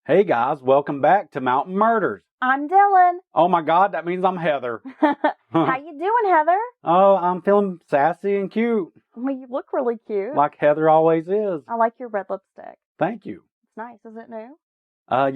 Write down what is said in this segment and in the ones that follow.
Hey guys, welcome back to Mountain Murders. I'm Dylan. Oh my God, that means I'm Heather. How you doing, Heather? Oh, I'm feeling sassy and cute. Well, you look really cute. Like Heather always is. I like your red lipstick. Thank you. It's nice. Is it new?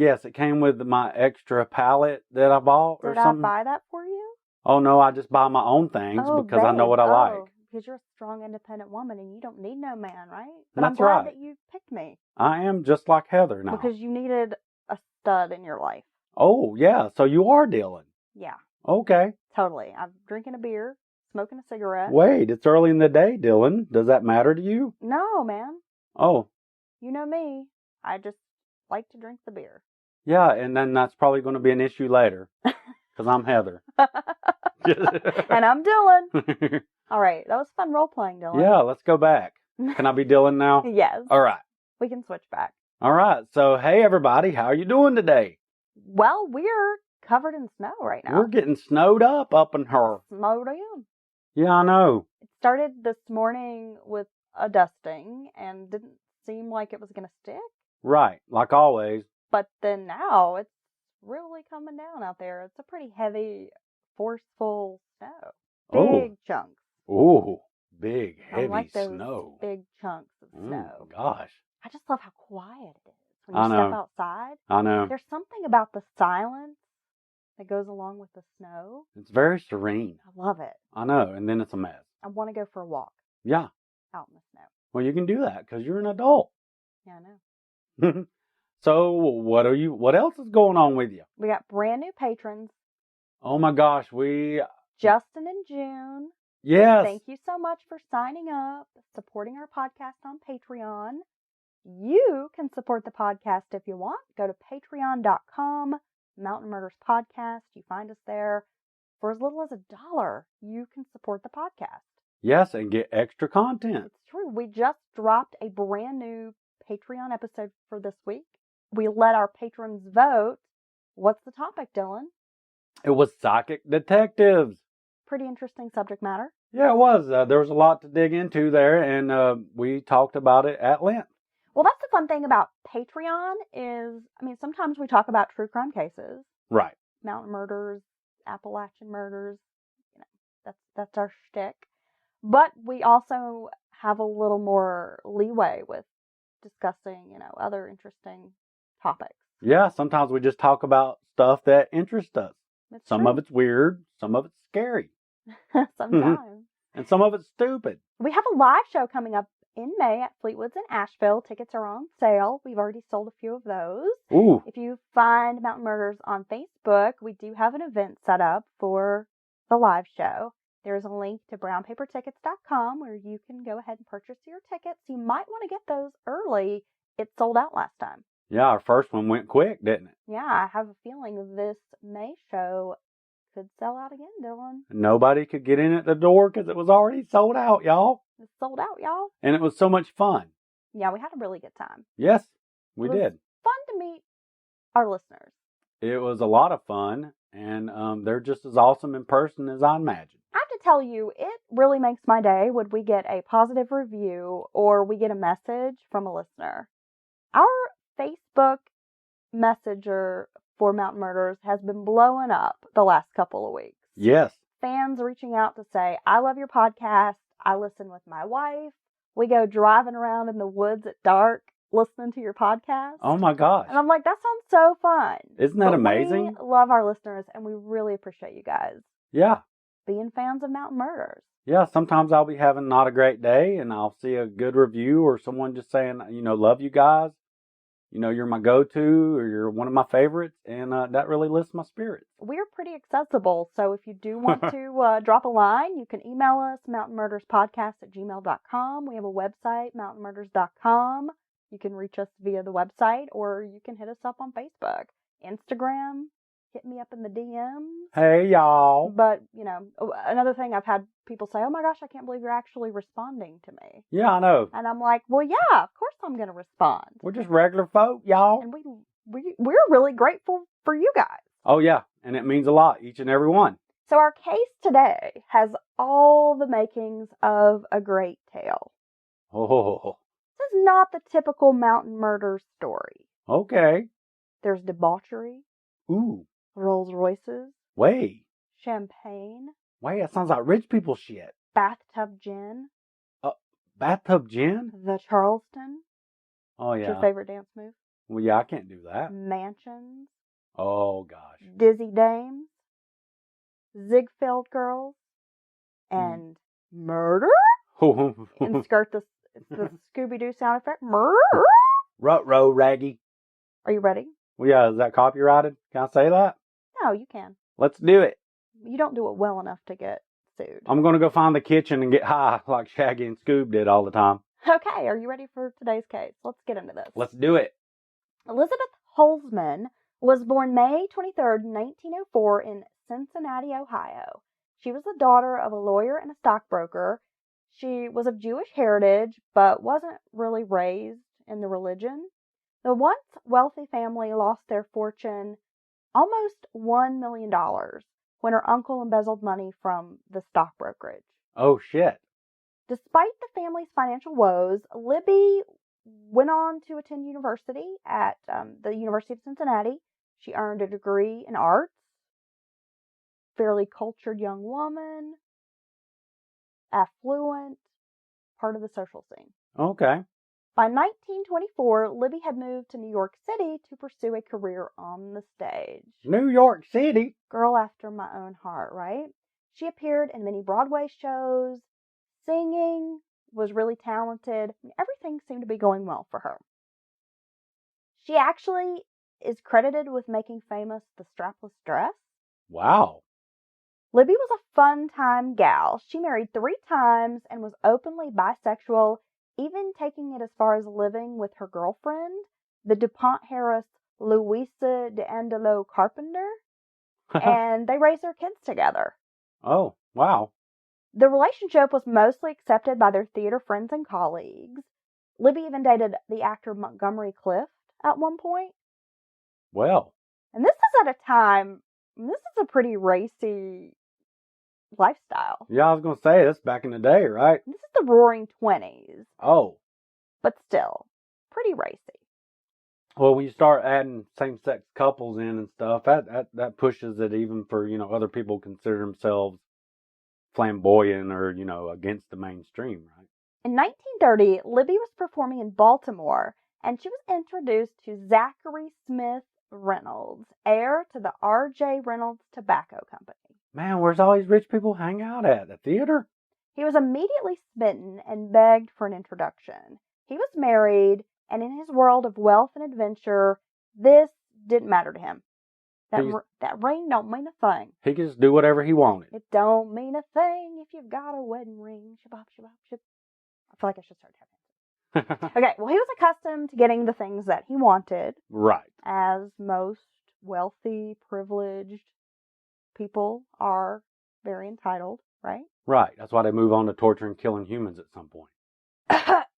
Yes, it came with my extra palette that I bought or Did I something. buy that for you? Oh no, I just buy my own things because I know what I like. Because you're a strong, independent woman and you don't need no man, right? But That's I'm glad right. that you picked me. I am just like Heather now. Because you needed a stud in your life. Oh, yeah, so you are Dylan. Yeah. Okay. Totally. I'm drinking a beer, smoking a cigarette. Wait, it's early in the day, Dylan. Does that matter to you? No, man. Oh. You know me. I just like to drink the beer. Yeah, and then that's probably going to be an issue later. Because I'm Heather. And I'm Dylan. All right. That was fun role-playing, Dylan. Yeah, let's go back. Can I be Dylan now? Yes. All right. We can switch back. All right. So, hey, everybody. How are you doing today? Well, we're covered in snow right now. We're getting snowed up in her. Snowed in. Yeah, I know. It started this morning with a dusting and didn't seem like it was going to stick. Right. Like always. But then now it's really coming down out there. It's a pretty heavy, forceful snow. Big chunks. Ooh, big, heavy I like those snow. Big chunks of snow. Gosh. I just love how quiet it is when you step outside. I know. There's something about the silence that goes along with the snow. It's very serene. I love it. I know, and then it's a mess. I want to go for a walk. Yeah. Out in the snow. Well, you can do that because you're an adult. Yeah, I know. So, what else is going on with you? We got brand new patrons. Oh my gosh, Justin and June. Yes. Thank you so much for signing up, supporting our podcast on Patreon. You can support the podcast if you want. Go to patreon.com, Mountain Murders Podcast. You find us there. For as little as $1, you can support the podcast. Yes, and get extra content. It's true. We just dropped a brand new Patreon episode for this week. We let our patrons vote. What's the topic, Dylan? It was psychic detectives. Pretty interesting subject matter. Yeah, it was. There was a lot to dig into there, and we talked about it at length. Well, that's the fun thing about Patreon is, sometimes we talk about true crime cases. Right. Mountain murders, Appalachian murders. That's our shtick. But we also have a little more leeway with discussing, other interesting topics. Yeah, sometimes we just talk about stuff that interests us. Some of it's weird, some of it's scary. Sometimes. And some of it's stupid. We have a live show coming up in May at Fleetwood's in Asheville. Tickets are on sale. We've already sold a few of those. Ooh. If you find Mountain Murders on Facebook, we do have an event set up for the live show. There's a link to brownpapertickets.com where you can go ahead and purchase your tickets. You might want to get those early. It sold out last time. Yeah, our first one went quick, didn't it? Yeah, I have a feeling this May show could sell out again, Dylan. Nobody could get in at the door because it was already sold out, y'all. It's sold out, y'all. And it was so much fun. Yeah, we had a really good time. Yes, we did. It was fun to meet our listeners. It was a lot of fun, and they're just as awesome in person as I imagined. I have to tell you, it really makes my day when we get a positive review or we get a message from a listener. Our Facebook Messenger for Mountain Murders has been blowing up the last couple of weeks. Yes. Fans reaching out to say, I love your podcast. I listen with my wife. We go driving around in the woods at dark listening to your podcast. Oh my gosh. And I'm like, that sounds so fun. Isn't that amazing? We love our listeners and we really appreciate you guys. Yeah. Being fans of Mountain Murders. Yeah, sometimes I'll be having not a great day and I'll see a good review or someone just saying, love you guys. You're my go-to or you're one of my favorites, and that really lifts my spirits. We're pretty accessible, so if you do want to drop a line, you can email us, mountainmurderspodcast@gmail.com. We have a website, mountainmurders.com. You can reach us via the website, or you can hit us up on Facebook. Instagram, hit me up in the DMs. Hey, y'all. But, another thing I've had people say, oh my gosh, I can't believe you're actually responding to me. Yeah, I know. And I'm like, well, yeah, of course I'm going to respond. We're just regular folk, y'all. And we're really grateful for you guys. Oh, yeah. And it means a lot, each and every one. So our case today has all the makings of a great tale. Oh. This is not the typical mountain murder story. Okay. There's debauchery, Ooh. Rolls Royces, Way. champagne, Wait, that sounds like rich people shit. bathtub gin, Bathtub gin? the Charleston. Oh, It's your yeah. favorite dance move. Well, yeah, I can't do that. Mansions, Oh, gosh. dizzy dames, Ziegfeld girls, and murder? Insert the Scooby-Doo sound effect. Murder? Ruh-roh, Raggy. Are you ready? Well, yeah, is that copyrighted? Can I say that? No, you can. Let's do it. You don't do it well enough to get sued. I'm going to go find the kitchen and get high like Shaggy and Scoob did all the time. Okay, are you ready for today's case? Let's get into this. Let's do it. Elizabeth Holmon was born May 23rd, 1904 in Cincinnati, Ohio. She was the daughter of a lawyer and a stockbroker. She was of Jewish heritage, but wasn't really raised in the religion. The once wealthy family lost their fortune, almost $1 million, when her uncle embezzled money from the stock brokerage. Oh, shit. Despite the family's financial woes, Libby went on to attend university at the University of Cincinnati. She earned a degree in arts. Fairly cultured young woman. Affluent. Part of the social scene. Okay. By 1924, Libby had moved to New York City to pursue a career on the stage. New York City? Girl after my own heart, right? She appeared in many Broadway shows. Singing, was really talented. Everything seemed to be going well for her. She actually is credited with making famous the strapless dress. Wow. Libby was a fun-time gal. She married 3 times and was openly bisexual, even taking it as far as living with her girlfriend, the DuPont Harris Louisa D'Angelo Carpenter, and they raised their kids together. Oh, wow. The relationship was mostly accepted by their theater friends and colleagues. Libby even dated the actor Montgomery Clift at one point. Well. And this is at a time, this is a pretty racy lifestyle. Yeah, I was going to say, that's back in the day, right? This is the roaring 20s. Oh. But still, pretty racy. Well, when you start adding same-sex couples in and stuff, that pushes it even for, other people consider themselves flamboyant or, against the mainstream, right? In 1930, Libby was performing in Baltimore, and she was introduced to Zachary Smith Reynolds, heir to the R.J. Reynolds Tobacco Company. Man, where's all these rich people hang out at? The theater? He was immediately smitten and begged for an introduction. He was married, and in his world of wealth and adventure, this didn't matter to him. That ring don't mean a thing. He could just do whatever he wanted. It don't mean a thing if you've got a wedding ring. Shabop, shabop, shab. I feel like I should start tapping. Okay, well, he was accustomed to getting the things that he wanted. Right. As most wealthy, privileged people are very entitled, right? Right. That's why they move on to torture and killing humans at some point.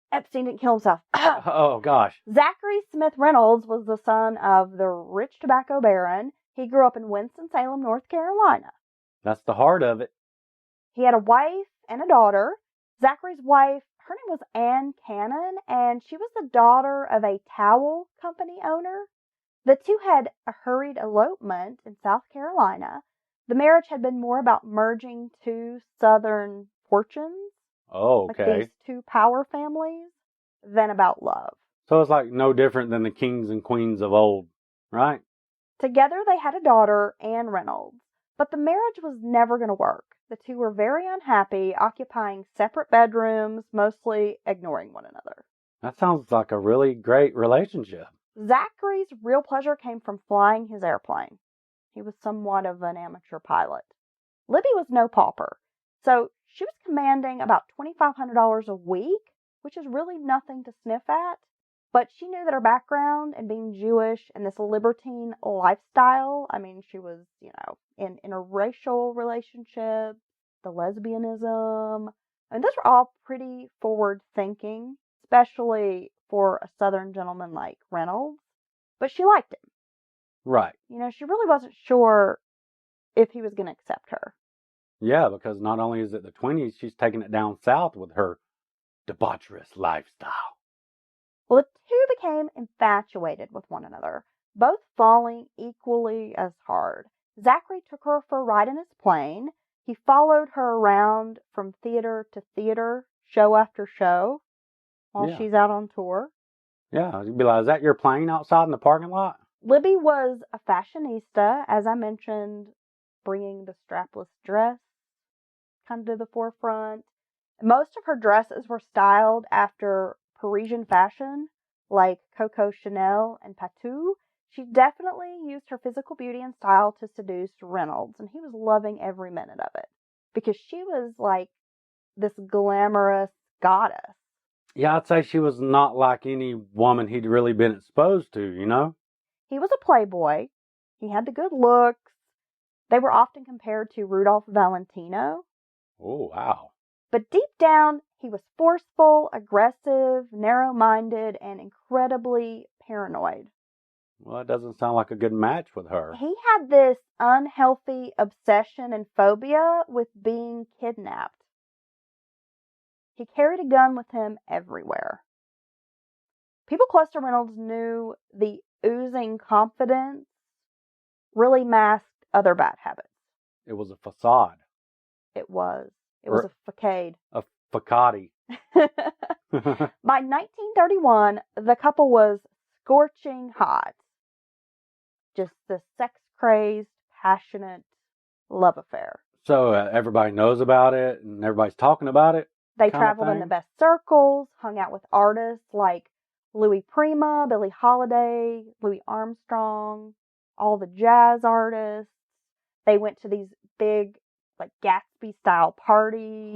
Epstein didn't kill himself. Oh, gosh. Zachary Smith Reynolds was the son of the rich tobacco baron. He grew up in Winston Salem, North Carolina. That's the heart of it. He had a wife and a daughter. Zachary's wife, her name was Ann Cannon, and she was the daughter of a towel company owner. The two had a hurried elopement in South Carolina. The marriage had been more about merging 2 Southern fortunes. Oh, okay. Like these 2 power families, than about love. So it's like no different than the kings and queens of old, right? Together they had a daughter, Ann Reynolds, but the marriage was never going to work. The 2 were very unhappy, occupying separate bedrooms, mostly ignoring one another. That sounds like a really great relationship. Zachary's real pleasure came from flying his airplane. He was somewhat of an amateur pilot. Libby was no pauper, so she was commanding about $2,500 a week, which is really nothing to sniff at. But she knew that her background and being Jewish and this libertine lifestyle, I mean, she was, in interracial relationships, the lesbianism. I mean, those were all pretty forward thinking, especially for a Southern gentleman like Reynolds. But she liked him. Right. She really wasn't sure if he was going to accept her. Yeah, because not only is it the 20s, she's taking it down south with her debaucherous lifestyle. Well, the 2 became infatuated with one another. both falling equally as hard. Zachary took her for a ride in his plane. He followed her around from theater to theater, show after show, while she's out on tour. Yeah, you'd be like, is that your plane outside in the parking lot? Libby was a fashionista, as I mentioned, bringing the strapless dress kind of to the forefront. Most of her dresses were styled after Parisian fashion, like Coco Chanel and Patou. She definitely used her physical beauty and style to seduce Reynolds, and he was loving every minute of it because she was like this glamorous goddess. Yeah, I'd say she was not like any woman he'd really been exposed to, you know? He was a playboy. He had the good looks. They were often compared to Rudolph Valentino. Oh, wow. But deep down, he was forceful, aggressive, narrow-minded, and incredibly paranoid. Well, it doesn't sound like a good match with her. He had this unhealthy obsession and phobia with being kidnapped. He carried a gun with him everywhere. People close to Reynolds knew the oozing confidence really masked other bad habits. It was a facade. It was a facade. A facade. By 1931, the couple was scorching hot. Just the sex-crazed, passionate love affair. So everybody knows about it and everybody's talking about it? They traveled in the best circles, hung out with artists like Louis Prima, Billie Holiday, Louis Armstrong, all the jazz artists. They went to these big, like Gatsby-style parties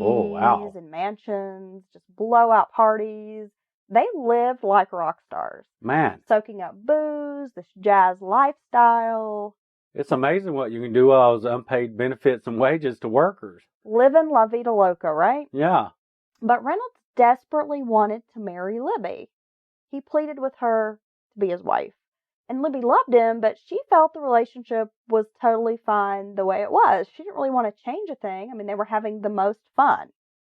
and mansions, just blowout parties. They lived like rock stars. Man. Soaking up booze, this jazz lifestyle. It's amazing what you can do with all those unpaid benefits and wages to workers. Living la vida loca, right? Yeah. But Reynolds desperately wanted to marry Libby. He pleaded with her to be his wife. And Libby loved him, but she felt the relationship was totally fine the way it was. She didn't really want to change a thing. I mean, they were having the most fun.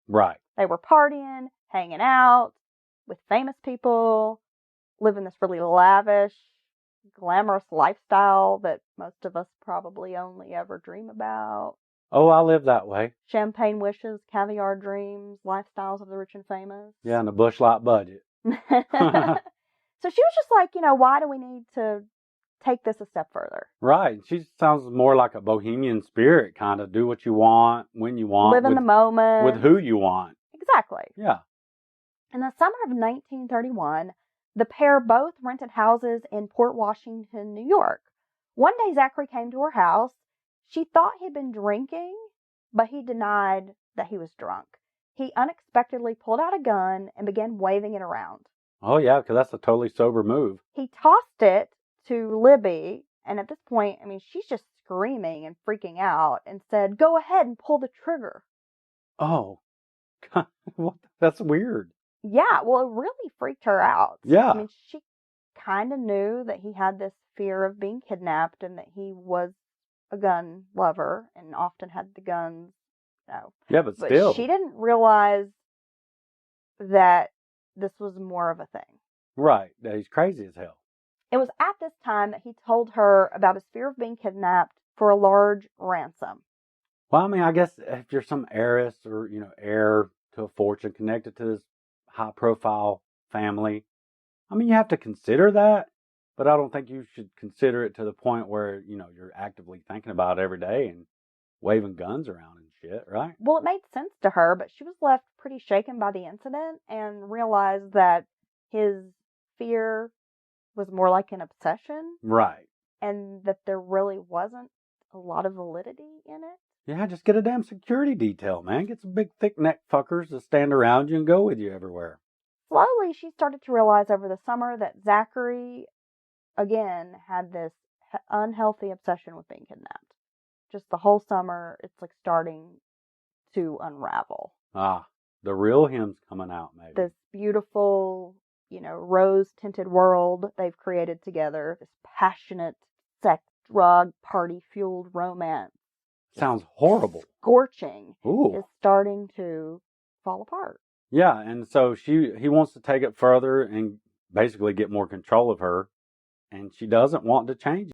Right. They were partying, hanging out with famous people, living this really lavish, glamorous lifestyle that most of us probably only ever dream about. Oh, I live that way. Champagne wishes, caviar dreams, lifestyles of the rich and famous. Yeah, and a Busch Light budget. So she was just like, why do we need to take this a step further? Right. She sounds more like a bohemian spirit, kind of. Do what you want, when you want. Live in the moment. With who you want. Exactly. Yeah. In the summer of 1931, the pair both rented houses in Port Washington, New York. One day, Zachary came to her house. She thought he'd been drinking, but he denied that he was drunk. He unexpectedly pulled out a gun and began waving it around. Oh, yeah, because that's a totally sober move. He tossed it to Libby, and at this point, I mean, she's just screaming and freaking out, and said, "Go ahead and pull the trigger." Oh, that's weird. Yeah, well, it really freaked her out. Yeah. I mean, she kind of knew that he had this fear of being kidnapped and that he was a gun lover and often had the guns, Yeah, but still. She didn't realize that this was more of a thing. Right. He's crazy as hell. It was at this time that he told her about his fear of being kidnapped for a large ransom. Well, I mean, I guess if you're some heiress or, heir to a fortune connected to this high-profile family, I mean, you have to consider that, but I don't think you should consider it to the point where, you're actively thinking about it every day and waving guns around and shit, right? Well, it made sense to her, but she was left pretty shaken by the incident and realized that his fear was more like an obsession. Right. And that there really wasn't a lot of validity in it. Yeah, just get a damn security detail, man. Get some big thick-neck fuckers to stand around you and go with you everywhere. Slowly, she started to realize over the summer that Zachary, again, had this unhealthy obsession with being kidnapped. Just the whole summer, it's like starting to unravel. Ah, the real him's coming out, maybe. This beautiful, rose-tinted world they've created together. This passionate, sex, drug, party-fueled romance. Sounds horrible. Scorching. Ooh. Is starting to fall apart. Yeah, and so he wants to take it further and basically get more control of her. and she doesn't want to change